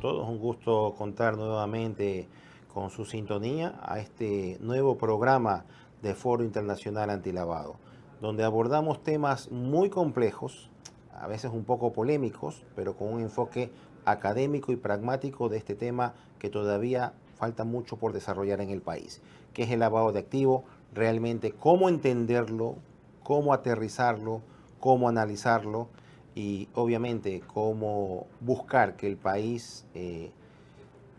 todos, un gusto contar nuevamente con su sintonía a este nuevo programa de Foro Internacional Antilavado, donde abordamos temas muy complejos, a veces un poco polémicos, pero con un enfoque académico y pragmático de este tema que todavía falta mucho por desarrollar en el país, que es el lavado de activos, realmente cómo entenderlo, cómo aterrizarlo, cómo analizarlo y obviamente cómo buscar que el país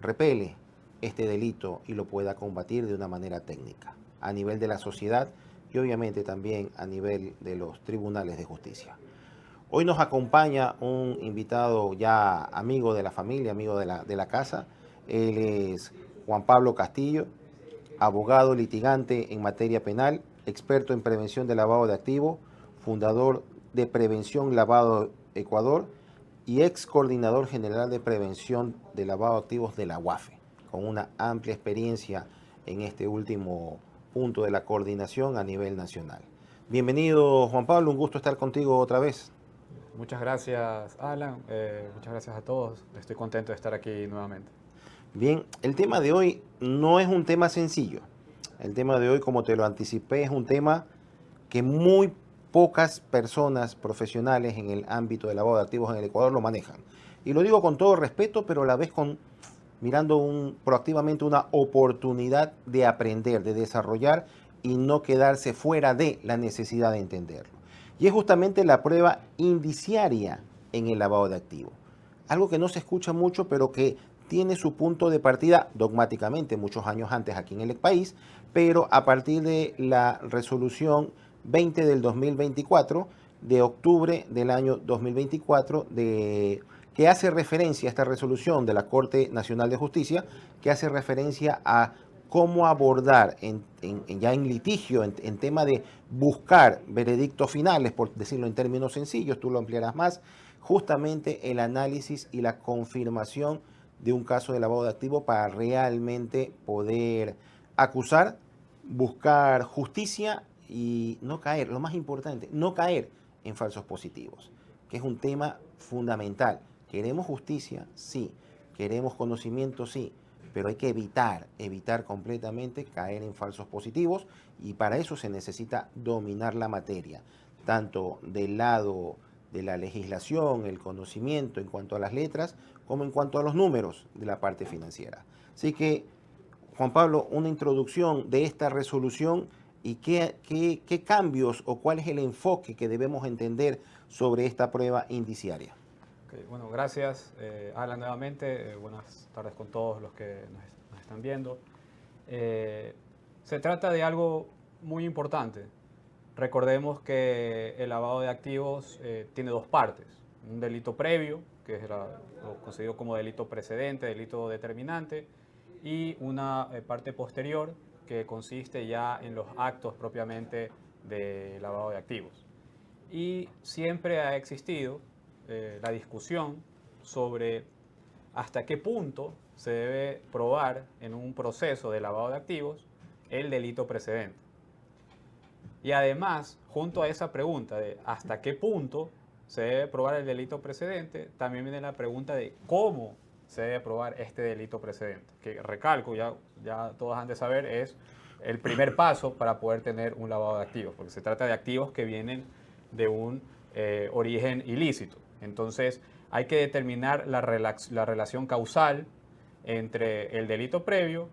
repele este delito y lo pueda combatir de una manera técnica a nivel de la sociedad y obviamente también a nivel de los tribunales de justicia. Hoy nos acompaña un invitado ya amigo de la familia, amigo de la casa. Él es Juan Pablo Castillo, abogado litigante en materia penal, experto en prevención de lavado de activos, fundador de Prevención Lavado Ecuador y ex coordinador general de prevención de lavado de activos de la UAFE, con una amplia experiencia en este último punto de la coordinación a nivel nacional. Bienvenido, Juan Pablo, un gusto estar contigo otra vez. Muchas gracias, Alan. Muchas gracias a todos. Estoy contento de estar aquí nuevamente. Bien, el tema de hoy no es un tema sencillo. El tema de hoy, como te lo anticipé, es un tema que muy pocas personas profesionales en el ámbito del lavado de activos en el Ecuador lo manejan. Y lo digo con todo respeto, pero a la vez mirando proactivamente una oportunidad de aprender, de desarrollar y no quedarse fuera de la necesidad de entenderlo. Y es justamente la prueba indiciaria en el lavado de activos. Algo que no se escucha mucho, pero que tiene su punto de partida dogmáticamente muchos años antes aquí en el país, pero a partir de la resolución 20 del 2024, de octubre del año 2024, que hace referencia a esta resolución de la Corte Nacional de Justicia, que hace referencia a cómo abordar ya en litigio, en tema de buscar veredictos finales, por decirlo en términos sencillos, tú lo ampliarás más, justamente el análisis y la confirmación de un caso de lavado de activos para realmente poder acusar, buscar justicia y no caer, lo más importante, no caer en falsos positivos, que es un tema fundamental. Queremos justicia, sí. Queremos conocimiento, sí. Pero hay que evitar completamente caer en falsos positivos y para eso se necesita dominar la materia, tanto del lado de la legislación, el conocimiento en cuanto a las letras, como en cuanto a los números de la parte financiera. Así que, Juan Pablo, una introducción de esta resolución y qué cambios o cuál es el enfoque que debemos entender sobre esta prueba indiciaria. Okay, bueno, gracias, Alan, nuevamente. Buenas tardes con todos los que nos están viendo. Eh, Se trata de algo muy importante. Recordemos que el lavado de activos tiene dos partes. Un delito previo, que es lo considero como delito precedente, delito determinante, y una parte posterior, que consiste ya en los actos propiamente de lavado de activos. Y siempre ha existido la discusión sobre hasta qué punto se debe probar en un proceso de lavado de activos el delito precedente. Y además, junto a esa pregunta de hasta qué punto se debe probar el delito precedente, también viene la pregunta de cómo se debe probar este delito precedente. Que recalco, ya todos han de saber, es el primer paso para poder tener un lavado de activos, porque se trata de activos que vienen de un origen ilícito. Entonces, hay que determinar la relación causal entre el delito previo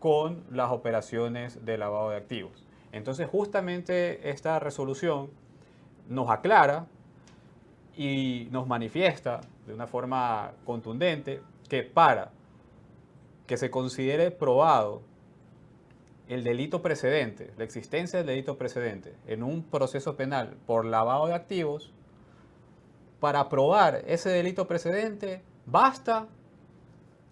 con las operaciones de lavado de activos. Entonces, justamente esta resolución nos aclara y nos manifiesta de una forma contundente que para que se considere probado el delito precedente, la existencia del delito precedente en un proceso penal por lavado de activos, para probar ese delito precedente basta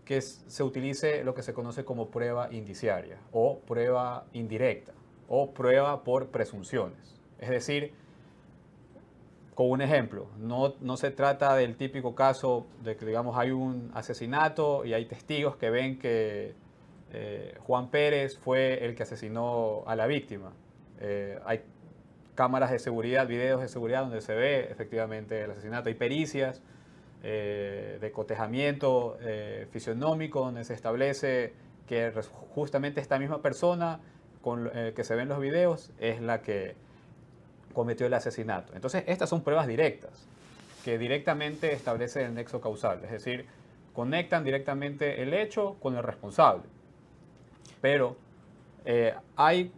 que se utilice lo que se conoce como prueba indiciaria o prueba indirecta o prueba por presunciones. Es decir, con un ejemplo, no se trata del típico caso de que, digamos, hay un asesinato y hay testigos que ven que Juan Pérez fue el que asesinó a la víctima. Hay cámaras de seguridad, videos de seguridad donde se ve efectivamente el asesinato, hay pericias de cotejamiento fisionómico, donde se establece que justamente esta misma persona que se ve en los videos es la que cometió el asesinato. Entonces, estas son pruebas directas, que directamente establecen el nexo causal, es decir, conectan directamente el hecho con el responsable. Pero hay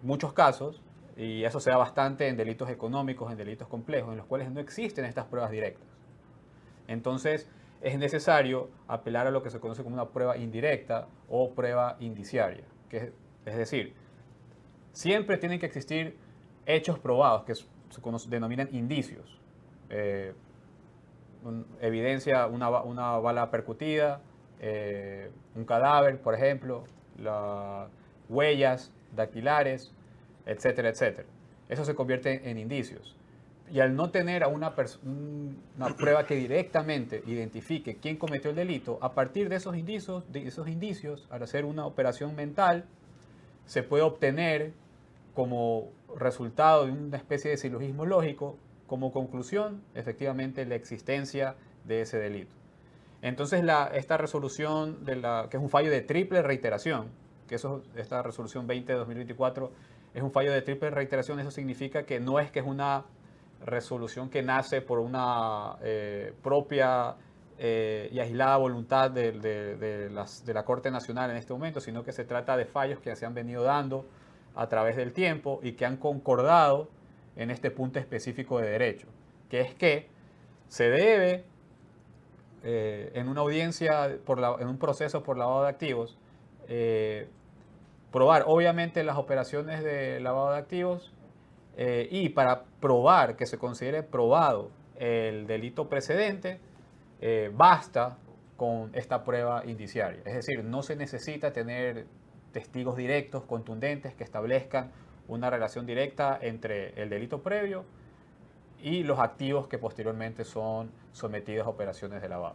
muchos casos, y eso se da bastante en delitos económicos, en delitos complejos, en los cuales no existen estas pruebas directas. Entonces, es necesario apelar a lo que se conoce como una prueba indirecta o prueba indiciaria, es decir, siempre tienen que existir hechos probados, que se denominan indicios. Evidencia, una bala percutida, un cadáver, por ejemplo, huellas dactilares, etcétera, etcétera. Eso se convierte en indicios. Y al no tener a una prueba que directamente identifique quién cometió el delito, a partir de esos indicios, al hacer una operación mental, se puede obtener como resultado de una especie de silogismo lógico, como conclusión, efectivamente, la existencia de ese delito. Entonces, esta resolución, que es un fallo de triple reiteración, esta resolución 20 de 2024 es un fallo de triple reiteración, eso significa que no es que es una resolución que nace por una propia y aislada voluntad de la Corte Nacional en este momento, sino que se trata de fallos que se han venido dando a través del tiempo y que han concordado en este punto específico de derecho, que es que se debe, en una audiencia, en un proceso por lavado de activos, probar obviamente las operaciones de lavado de activos y para probar que se considere probado el delito precedente, basta con esta prueba indiciaria. Es decir, no se necesita tener testigos directos, contundentes, que establezcan una relación directa entre el delito previo y los activos que posteriormente son sometidos a operaciones de lavado.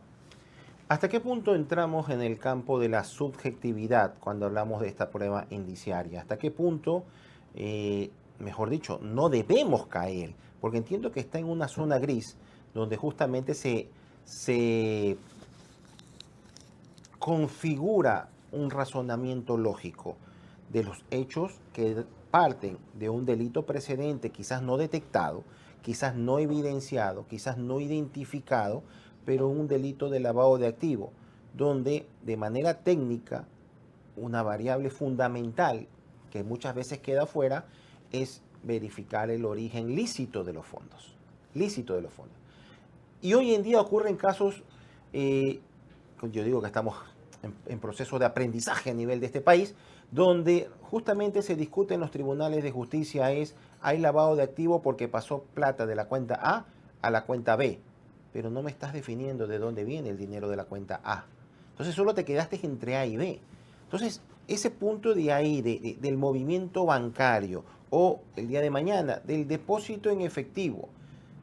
¿Hasta qué punto entramos en el campo de la subjetividad cuando hablamos de esta prueba indiciaria? ¿Hasta qué punto, mejor dicho, no debemos caer? Porque entiendo que está en una zona gris donde justamente se configura un razonamiento lógico de los hechos que parten de un delito precedente, quizás no detectado, quizás no evidenciado, quizás no identificado, pero un delito de lavado de activos, donde de manera técnica una variable fundamental que muchas veces queda fuera es verificar el origen lícito de los fondos. Lícito de los fondos. Y hoy en día ocurren casos, yo digo que estamos en proceso de aprendizaje a nivel de este país, donde justamente se discute en los tribunales de justicia hay lavado de activos porque pasó plata de la cuenta A la cuenta B, pero no me estás definiendo de dónde viene el dinero de la cuenta A. Entonces solo te quedaste entre A y B. Entonces, ese punto de ahí, del movimiento bancario o el día de mañana, del depósito en efectivo,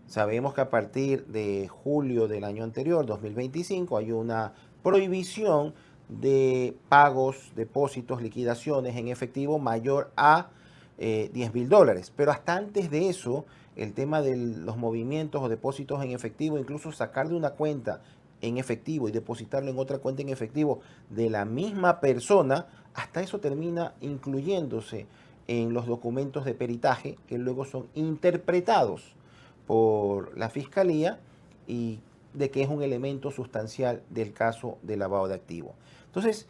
sabemos que a partir de julio del año anterior, 2025, hay una prohibición de pagos, depósitos, liquidaciones en efectivo mayor a $10.000. Pero hasta antes de eso, el tema de los movimientos o depósitos en efectivo, incluso sacar de una cuenta en efectivo y depositarlo en otra cuenta en efectivo de la misma persona, hasta eso termina incluyéndose en los documentos de peritaje que luego son interpretados por la Fiscalía y de que es un elemento sustancial del caso de lavado de activos. Entonces,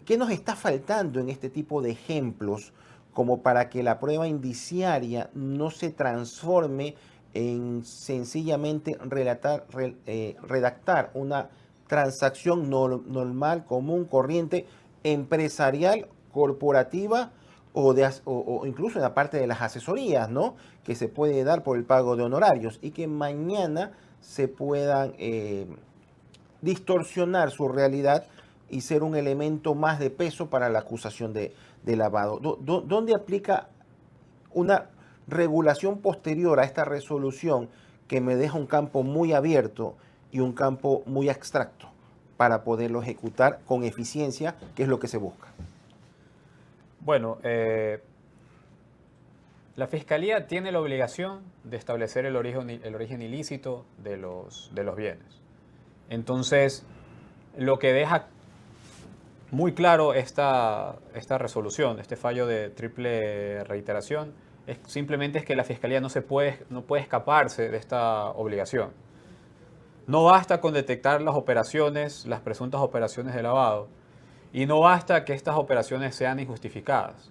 ¿qué nos está faltando en este tipo de ejemplos como para que la prueba indiciaria no se transforme en sencillamente redactar una transacción normal, común, corriente, empresarial, corporativa o incluso en la parte de las asesorías, ¿no? Que se puede dar por el pago de honorarios y que mañana se puedan distorsionar su realidad y ser un elemento más de peso para la acusación de lavado. ¿Dónde aplica una regulación posterior a esta resolución que me deja un campo muy abierto y un campo muy abstracto para poderlo ejecutar con eficiencia, que es lo que se busca? Bueno, la Fiscalía tiene la obligación de establecer el origen ilícito de los bienes. Entonces, lo que deja muy claro esta resolución, este fallo de triple reiteración, simplemente es que la Fiscalía no puede escaparse de esta obligación. No basta con detectar las operaciones, las presuntas operaciones de lavado, y no basta que estas operaciones sean injustificadas.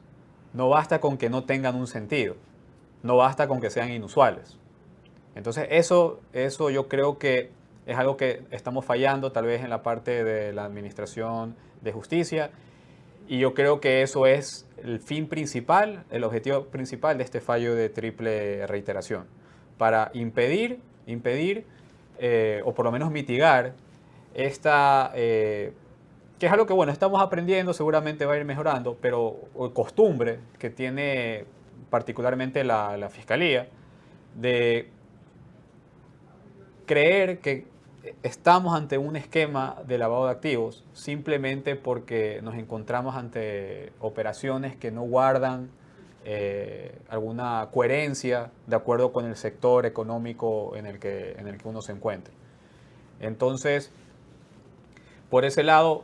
No basta con que no tengan un sentido. No basta con que sean inusuales. Entonces, eso yo creo que es algo que estamos fallando tal vez en la parte de la administración de justicia, y yo creo que eso es el fin principal, el objetivo principal de este fallo de triple reiteración, para impedir o por lo menos mitigar esta, que es algo que, bueno, estamos aprendiendo, seguramente va a ir mejorando, pero costumbre que tiene particularmente la Fiscalía de creer que estamos ante un esquema de lavado de activos simplemente porque nos encontramos ante operaciones que no guardan alguna coherencia de acuerdo con el sector económico en el que uno se encuentre. Entonces, por ese lado,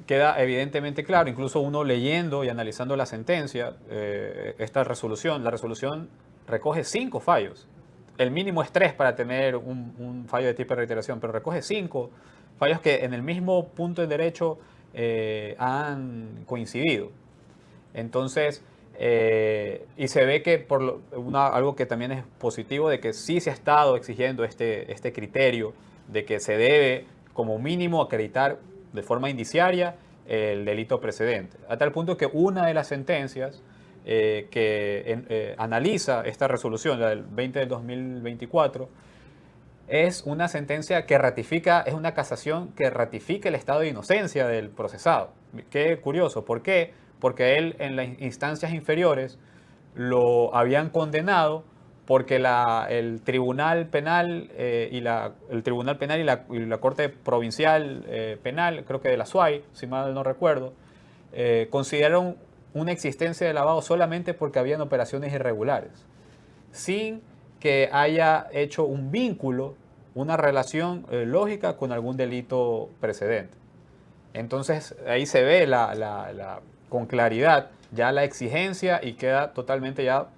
queda evidentemente claro, incluso uno leyendo y analizando la sentencia, esta resolución, la resolución recoge 5 fallos. El mínimo es 3 para tener un fallo de tipo de reiteración, pero recoge 5 fallos que en el mismo punto de derecho han coincidido. Entonces, y se ve que algo que también es positivo, de que sí se ha estado exigiendo este criterio de que se debe como mínimo acreditar de forma indiciaria el delito precedente. A tal punto que una de las sentencias analiza esta resolución, la del 20 del 2024, es una sentencia que ratifica, es una casación que ratifica el estado de inocencia del procesado. Qué curioso, ¿por qué? Porque él en las instancias inferiores lo habían condenado porque el Tribunal Penal el Tribunal Penal y la Corte Provincial Penal, creo que de la SUAY, si mal no recuerdo, consideraron una existencia de lavado solamente porque habían operaciones irregulares, sin que haya hecho un vínculo, una relación lógica con algún delito precedente. Entonces ahí se ve con claridad ya la exigencia, y queda totalmente ya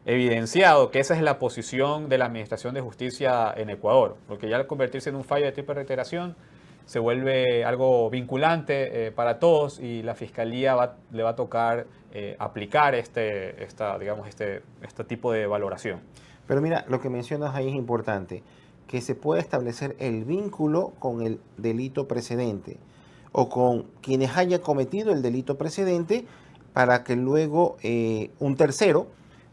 evidenciado que esa es la posición de la Administración de Justicia en Ecuador, porque ya al convertirse en un fallo de tipo de reiteración se vuelve algo vinculante para todos, y la Fiscalía le va a tocar aplicar este tipo de valoración. Pero mira, lo que mencionas ahí es importante, que se pueda establecer el vínculo con el delito precedente o con quienes hayan cometido el delito precedente, para que luego un tercero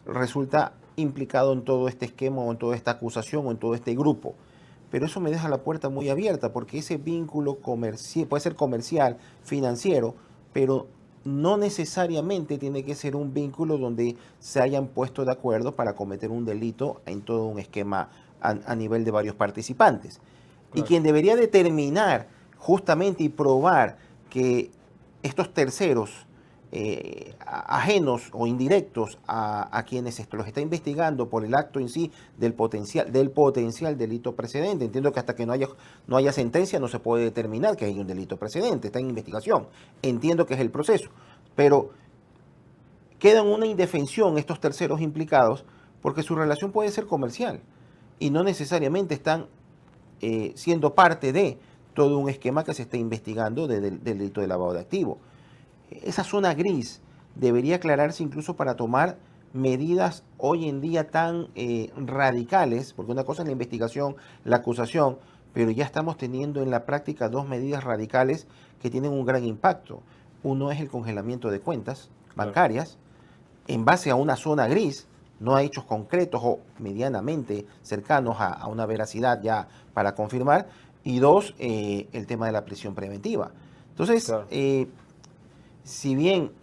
resulta implicado en todo este esquema o en toda esta acusación o en todo este grupo. Pero eso me deja la puerta muy abierta, porque ese vínculo comercial puede ser comercial, financiero, pero no necesariamente tiene que ser un vínculo donde se hayan puesto de acuerdo para cometer un delito en todo un esquema a nivel de varios participantes. Y Claro. quien debería determinar justamente y probar que estos terceros ajenos o indirectos a quienes los está investigando por el acto en sí del potencial delito precedente. Entiendo que hasta que no haya sentencia no se puede determinar que hay un delito precedente, está en investigación. Entiendo que es el proceso, pero quedan una indefensión estos terceros implicados, porque su relación puede ser comercial y no necesariamente están siendo parte de todo un esquema que se está investigando del delito de lavado de activos. Esa zona gris debería aclararse incluso para tomar medidas hoy en día tan radicales, porque una cosa es la investigación, la acusación, pero ya estamos teniendo en la práctica 2 medidas radicales que tienen un gran impacto. Uno es el congelamiento de cuentas bancarias en base a una zona gris, no a hechos concretos o medianamente cercanos a una veracidad ya para confirmar, y 2, el tema de la prisión preventiva. Entonces, Claro. Si bien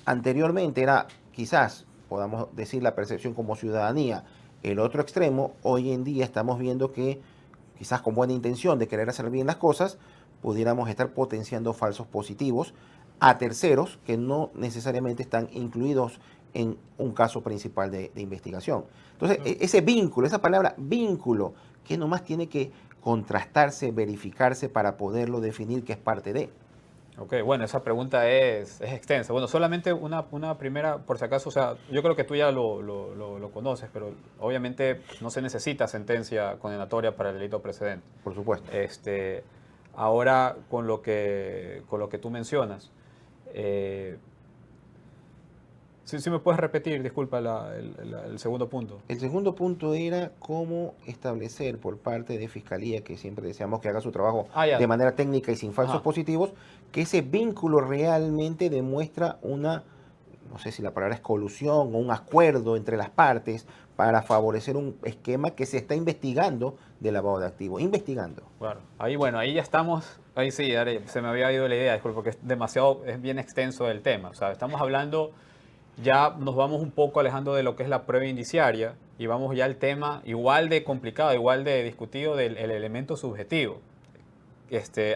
anteriormente era, quizás, podamos decir, la percepción como ciudadanía, el otro extremo, hoy en día estamos viendo que, quizás con buena intención de querer hacer bien las cosas, pudiéramos estar potenciando falsos positivos a terceros que no necesariamente están incluidos en un caso principal de investigación. Entonces, Claro. ese vínculo, esa palabra vínculo, que nomás tiene que contrastarse, verificarse para poderlo definir que es parte de. Ok, bueno, esa pregunta es extensa. Bueno, solamente una primera, por si acaso, o sea, yo creo que tú ya lo conoces, pero obviamente no se necesita sentencia condenatoria para el delito precedente. Por supuesto. Ahora, con lo que tú mencionas, sí me puedes repetir, disculpa, el segundo punto. El segundo punto era cómo establecer por parte de Fiscalía, que siempre deseamos que haga su trabajo Ah, ya. de manera técnica y sin falsos Ajá. positivos, que ese vínculo realmente demuestra una, no sé si la palabra es colusión o un acuerdo entre las partes para favorecer un esquema que se está investigando de lavado de activos. Investigando. Claro. Ahí, bueno, ahí ya estamos. Ahí sí, se me había ido la idea, disculpa, porque es bien extenso el tema. O sea, estamos hablando, ya nos vamos un poco alejando de lo que es la prueba indiciaria y vamos ya al tema igual de complicado, igual de discutido del el elemento subjetivo.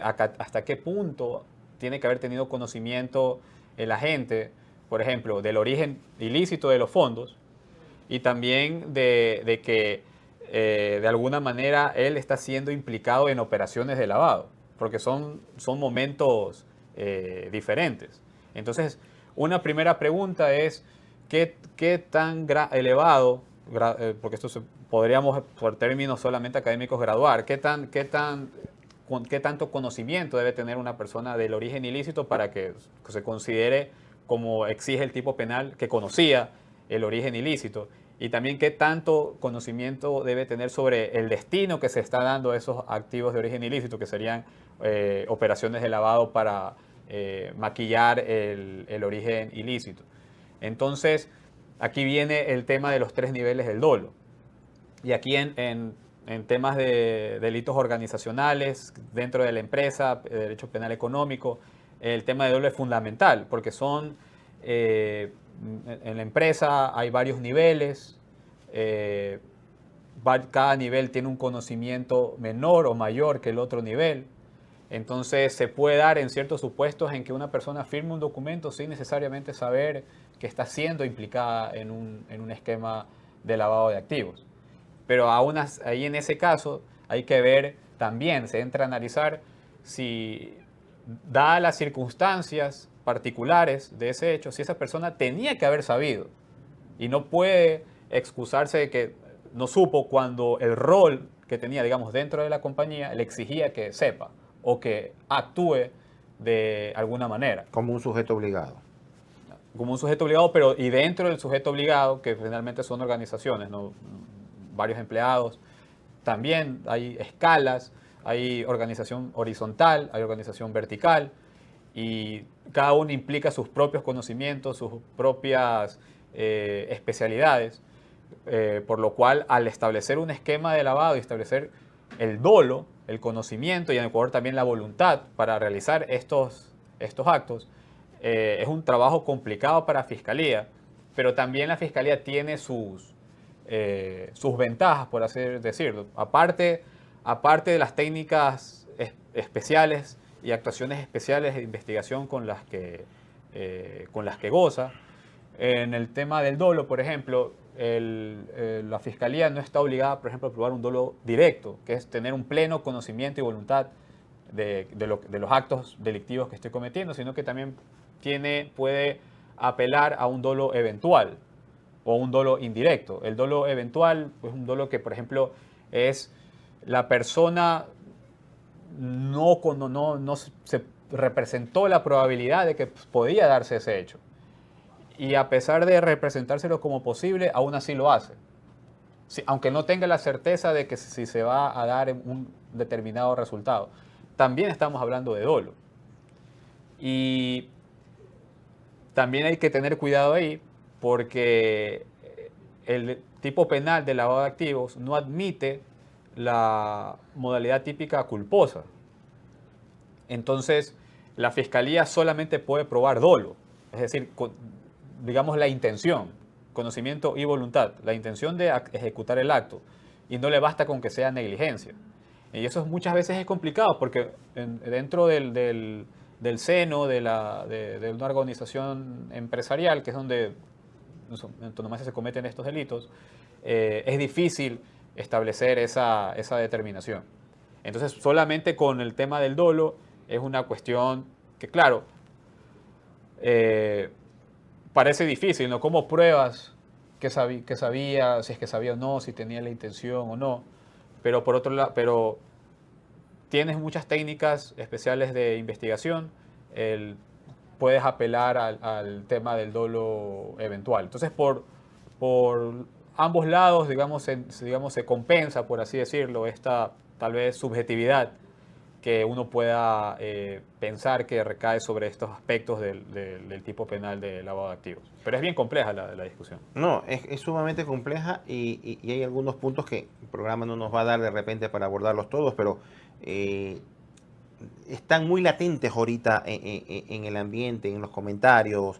Hasta qué punto tiene que haber tenido conocimiento el agente, por ejemplo, del origen ilícito de los fondos y también de que de alguna manera él está siendo implicado en operaciones de lavado, porque son momentos diferentes. Entonces, una primera pregunta es, ¿qué tan elevado, porque podríamos por términos solamente académicos graduar, qué tanto conocimiento debe tener una persona del origen ilícito para que se considere, como exige el tipo penal, que conocía el origen ilícito? Y también qué tanto conocimiento debe tener sobre el destino que se está dando a esos activos de origen ilícito, que serían operaciones de lavado para maquillar el origen ilícito. Entonces, aquí viene el tema de los 3 niveles del dolo. Y aquí en temas de delitos organizacionales, dentro de la empresa, derecho penal económico, el tema de dolo es fundamental, porque en la empresa hay varios niveles, cada nivel tiene un conocimiento menor o mayor que el otro nivel. Entonces se puede dar en ciertos supuestos en que una persona firme un documento sin necesariamente saber que está siendo implicada en un esquema de lavado de activos. Pero aún ahí en ese caso hay que ver también, se entra a analizar si, dadas las circunstancias particulares de ese hecho, si esa persona tenía que haber sabido y no puede excusarse de que no supo cuando el rol que tenía, digamos, dentro de la compañía le exigía que sepa o que actúe de alguna manera. Como un sujeto obligado. Como un sujeto obligado, pero y dentro del sujeto obligado, que finalmente son organizaciones, ¿no? Varios empleados, también hay escalas, hay organización horizontal, hay organización vertical, y cada uno implica sus propios conocimientos, sus propias especialidades, por lo cual al establecer un esquema de lavado y establecer el dolo, el conocimiento y en Ecuador también la voluntad para realizar estos actos, es un trabajo complicado para Fiscalía, pero también la Fiscalía tiene sus ventajas, por así decirlo. Aparte de las técnicas especiales y actuaciones especiales de investigación con las que goza, en el tema del dolo, por ejemplo, la Fiscalía no está obligada, por ejemplo, a probar un dolo directo, que es tener un pleno conocimiento y voluntad de los actos delictivos que estoy cometiendo, sino que también puede apelar a un dolo eventual o un dolo indirecto. El dolo eventual es un dolo que, por ejemplo, es la persona no se representó la probabilidad de que podía darse ese hecho. Y a pesar de representárselo como posible, aún así lo hace. Aunque no tenga la certeza de que si se va a dar un determinado resultado. También estamos hablando de dolo. Y también hay que tener cuidado ahí porque el tipo penal de lavado de activos no admite la modalidad típica culposa. Entonces, la Fiscalía solamente puede probar dolo, es decir, digamos la intención, conocimiento y voluntad, la intención de ejecutar el acto, y no le basta con que sea negligencia. Y eso muchas veces es complicado porque dentro del seno de una organización empresarial, que es donde en antonomasia se cometen estos delitos, es difícil establecer esa determinación. Entonces, solamente con el tema del dolo es una cuestión que, claro, parece difícil, ¿no? ¿Cómo pruebas que sabía, si es que sabía o no, si tenía la intención o no? Pero por otro lado, pero tienes muchas técnicas especiales de investigación, puedes apelar al tema del dolo eventual. Entonces, por ambos lados, digamos, se compensa, por así decirlo, esta tal vez subjetividad que uno pueda pensar que recae sobre estos aspectos del tipo penal de lavado de activos. Pero es bien compleja la discusión. No, es sumamente compleja y hay algunos puntos que el programa no nos va a dar de repente para abordarlos todos, pero eh, están muy latentes ahorita en el ambiente, en los comentarios,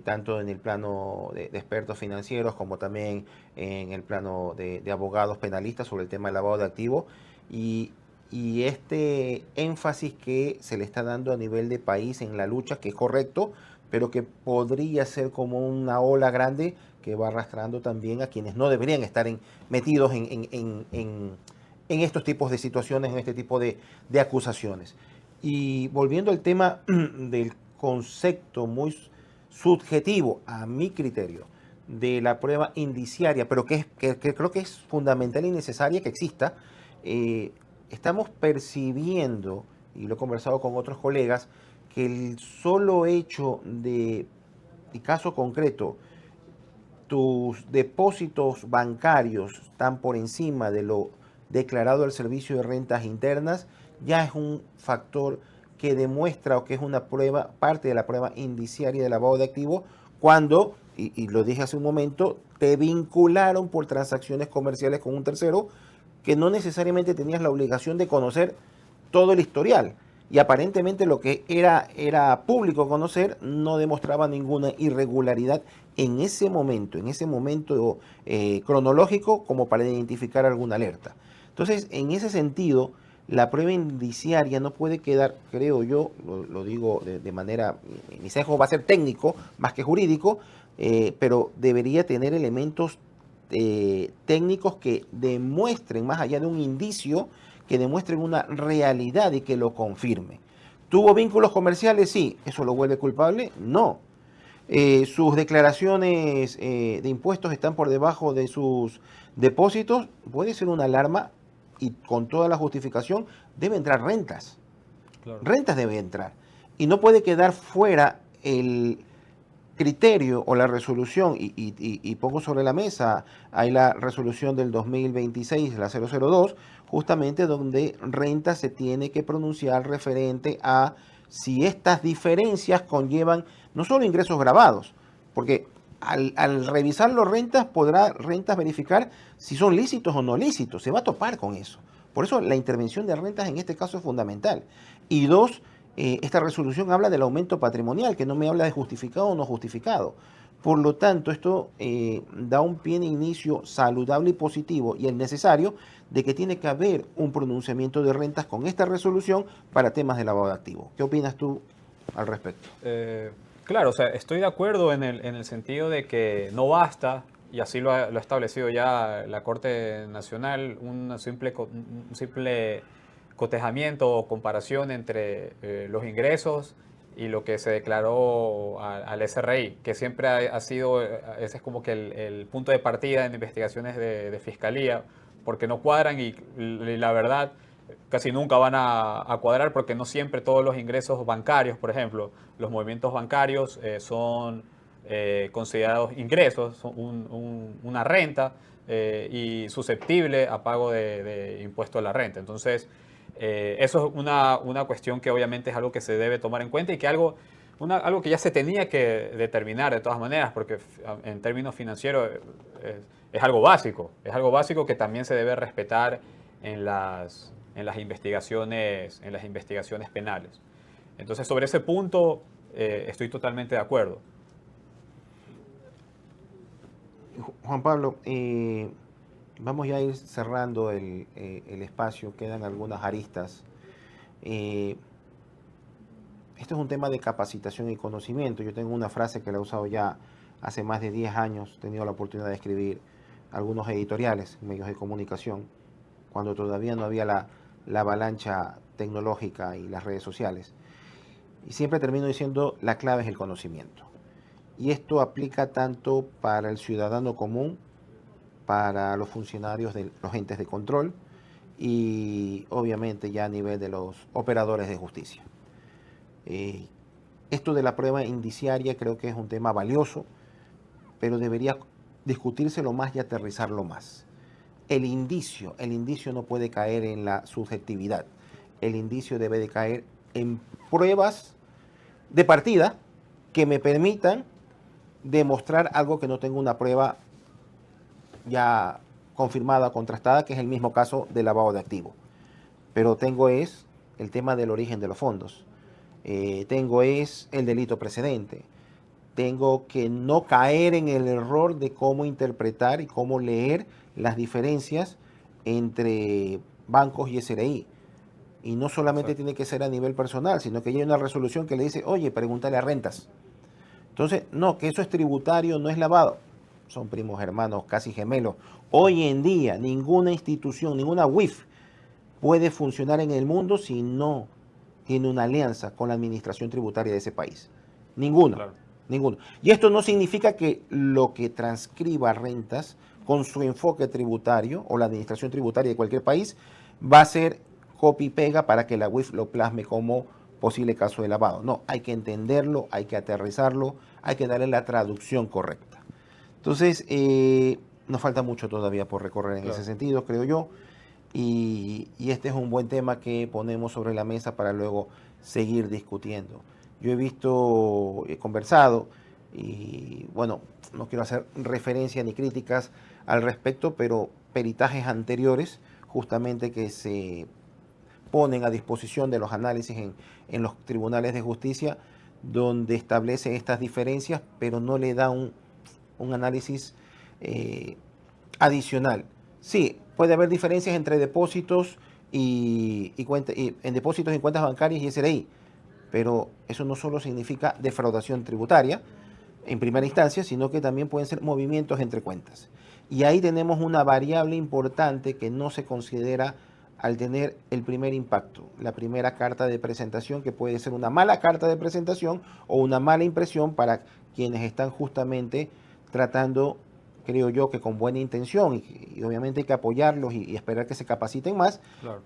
tanto en el plano de expertos financieros como también en el plano de abogados penalistas sobre el tema del lavado de activos. Y, y este énfasis que se le está dando a nivel de país en la lucha, que es correcto, pero que podría ser como una ola grande que va arrastrando también a quienes no deberían estar metidos en estos tipos de situaciones, en este tipo de acusaciones. Y volviendo al tema del concepto muy subjetivo, a mi criterio, de la prueba indiciaria, pero que creo que es fundamental y necesaria que exista, estamos percibiendo, y lo he conversado con otros colegas, que el solo hecho de, y caso concreto, tus depósitos bancarios están por encima de lo declarado al Servicio de Rentas Internas, ya es un factor que demuestra o que es una prueba, parte de la prueba indiciaria de lavado de activos, cuando, y lo dije hace un momento, te vincularon por transacciones comerciales con un tercero que no necesariamente tenías la obligación de conocer todo el historial. Y aparentemente lo que era público conocer no demostraba ninguna irregularidad en ese momento cronológico como para identificar alguna alerta. Entonces, en ese sentido, la prueba indiciaria no puede quedar, creo yo, lo digo de manera, mi sesgo va a ser técnico más que jurídico, pero debería tener elementos técnicos que demuestren, más allá de un indicio, que demuestren una realidad y que lo confirme. ¿Tuvo vínculos comerciales? Sí. ¿Eso lo vuelve culpable? No. ¿Sus declaraciones de impuestos están por debajo de sus depósitos? Puede ser una alarma y con toda la justificación debe entrar rentas. Claro. Rentas debe entrar. Y no puede quedar fuera el criterio o la resolución, y pongo sobre la mesa, hay la resolución del 2026, la 002, justamente donde renta se tiene que pronunciar referente a si estas diferencias conllevan no solo ingresos grabados, porque al revisar los rentas podrá rentas verificar si son lícitos o no lícitos, se va a topar con eso. Por eso la intervención de rentas en este caso es fundamental. Y dos, esta resolución habla del aumento patrimonial, que no me habla de justificado o no justificado. Por lo tanto, esto da un pie de inicio saludable y positivo y el necesario de que tiene que haber un pronunciamiento de rentas con esta resolución para temas de lavado de activos. ¿Qué opinas tú al respecto? Claro, o sea, estoy de acuerdo en el sentido de que no basta, y así lo ha establecido ya la Corte Nacional, un simple cotejamiento o comparación entre los ingresos y lo que se declaró al SRI, que siempre ha sido, ese es como que el punto de partida en investigaciones de fiscalía, porque no cuadran y la verdad casi nunca van a cuadrar porque no siempre todos los ingresos bancarios, por ejemplo, los movimientos bancarios son considerados ingresos, son una renta y susceptible a pago de impuesto a la renta. Entonces, eso es una cuestión que obviamente es algo que se debe tomar en cuenta y que algo que ya se tenía que determinar de todas maneras, porque en términos financieros es algo básico que también se debe respetar en las investigaciones penales. Entonces, sobre ese punto estoy totalmente de acuerdo. Juan Pablo, vamos ya a ir cerrando el espacio, quedan algunas aristas. Esto es un tema de capacitación y conocimiento. Yo tengo una frase que la he usado ya hace más de 10 años, he tenido la oportunidad de escribir algunos editoriales, medios de comunicación, cuando todavía no había la avalancha tecnológica y las redes sociales. Y siempre termino diciendo, la clave es el conocimiento. Y esto aplica tanto para el ciudadano común, para los funcionarios de los entes de control y obviamente ya a nivel de los operadores de justicia. Eh, Esto de la prueba indiciaria creo que es un tema valioso, pero debería discutírselo más y aterrizarlo más. El indicio no puede caer en la subjetividad. El indicio debe de caer en pruebas de partida que me permitan demostrar algo que no tengo una prueba ya confirmada, contrastada, que es el mismo caso de lavado de activos. Pero tengo es el tema del origen de los fondos. Tengo es el delito precedente. Tengo que no caer en el error de cómo interpretar y cómo leer las diferencias entre bancos y SRI. Y no solamente Exacto. tiene que ser a nivel personal, sino que hay una resolución que le dice, oye, pregúntale a rentas. Entonces, no, que eso es tributario, no es lavado. Son primos hermanos, casi gemelos. Hoy en día, ninguna institución, ninguna WIF puede funcionar en el mundo si no tiene una alianza con la administración tributaria de ese país. Ninguno, Claro. ninguno. Y esto no significa que lo que transcriba rentas con su enfoque tributario o la administración tributaria de cualquier país va a ser copy-pega para que la WIF lo plasme como posible caso de lavado. No, hay que entenderlo, hay que aterrizarlo, hay que darle la traducción correcta. Entonces, nos falta mucho todavía por recorrer en ese Claro. sentido, creo yo. Y este es un buen tema que ponemos sobre la mesa para luego seguir discutiendo. Yo he visto, he conversado y bueno, no quiero hacer referencia ni críticas al respecto, pero peritajes anteriores justamente que se ponen a disposición de los análisis en los tribunales de justicia, donde establece estas diferencias, pero no le da un análisis eh, adicional. Sí, puede haber diferencias entre depósitos y en depósitos en cuentas bancarias y SRI, pero eso no solo significa defraudación tributaria en primera instancia, sino que también pueden ser movimientos entre cuentas. Y ahí tenemos una variable importante que no se considera al tener el primer impacto, la primera carta de presentación, que puede ser una mala carta de presentación o una mala impresión para quienes están justamente tratando, creo yo, que con buena intención, y obviamente hay que apoyarlos y esperar que se capaciten más, Claro.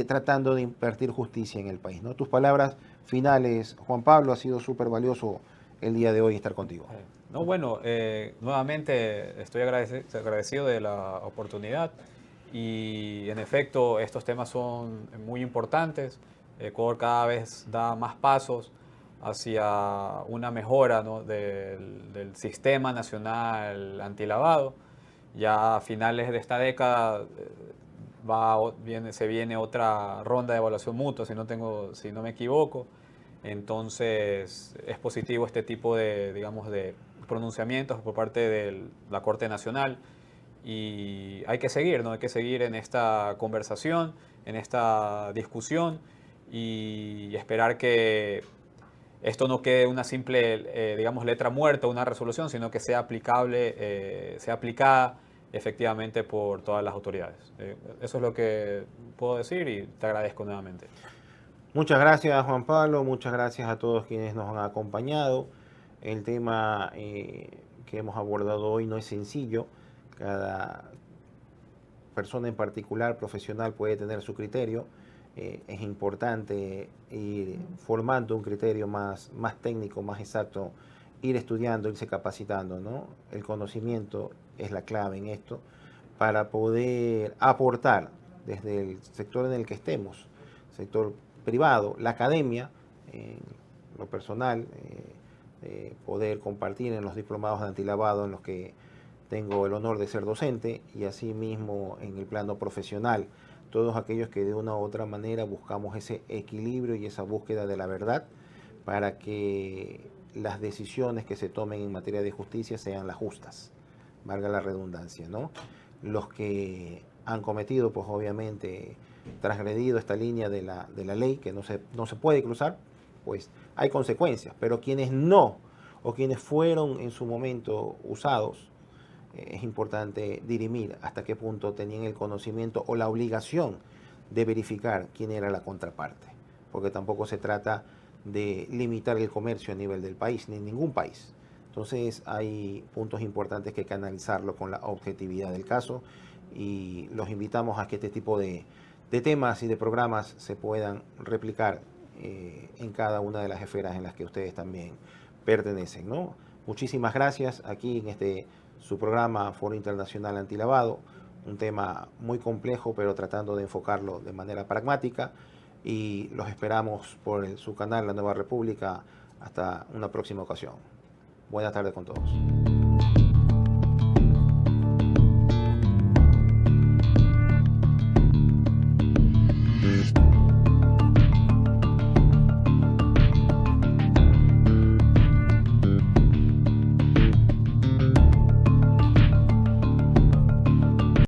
tratando de impartir justicia en el país, ¿no? Tus palabras finales, Juan Pablo, ha sido súper valioso el día de hoy estar contigo. No, bueno, nuevamente estoy agradecido de la oportunidad y en efecto estos temas son muy importantes. Ecuador cada vez da más pasos hacia una mejora, ¿no?, del sistema nacional antilavado. Ya a finales de esta década se viene otra ronda de evaluación mutua, si no me equivoco. Entonces es positivo este tipo de, digamos, de pronunciamientos por parte de la Corte Nacional y hay que seguir, ¿no? Hay que seguir en esta conversación, en esta discusión y esperar que esto no quede una simple, digamos, letra muerta, una resolución, sino que sea aplicable, sea aplicada efectivamente por todas las autoridades. Eso es lo que puedo decir y te agradezco nuevamente. Muchas gracias, Juan Pablo, muchas gracias a todos quienes nos han acompañado. El tema que hemos abordado hoy no es sencillo. Cada persona en particular, profesional, puede tener su criterio. Es importante ir formando un criterio más técnico, más exacto, ir estudiando, irse capacitando, ¿no? El conocimiento es la clave en esto para poder aportar desde el sector en el que estemos, sector privado, la academia, en lo personal, poder compartir en los diplomados de antilavado en los que tengo el honor de ser docente y asimismo en el plano profesional, todos aquellos que de una u otra manera buscamos ese equilibrio y esa búsqueda de la verdad para que las decisiones que se tomen en materia de justicia sean las justas, valga la redundancia, ¿no? Los que han cometido, pues obviamente, transgredido esta línea de la ley, que no se puede cruzar, pues hay consecuencias, pero quienes no, o quienes fueron en su momento usados, es importante dirimir hasta qué punto tenían el conocimiento o la obligación de verificar quién era la contraparte, porque tampoco se trata de limitar el comercio a nivel del país, ni en ningún país. Entonces hay puntos importantes que hay que analizarlo con la objetividad del caso y los invitamos a que este tipo de temas y de programas se puedan replicar en cada una de las esferas en las que ustedes también pertenecen, ¿no? Muchísimas gracias aquí en su programa Foro Internacional Antilavado, un tema muy complejo pero tratando de enfocarlo de manera pragmática y los esperamos por su canal La Nueva República hasta una próxima ocasión. Buenas tardes con todos.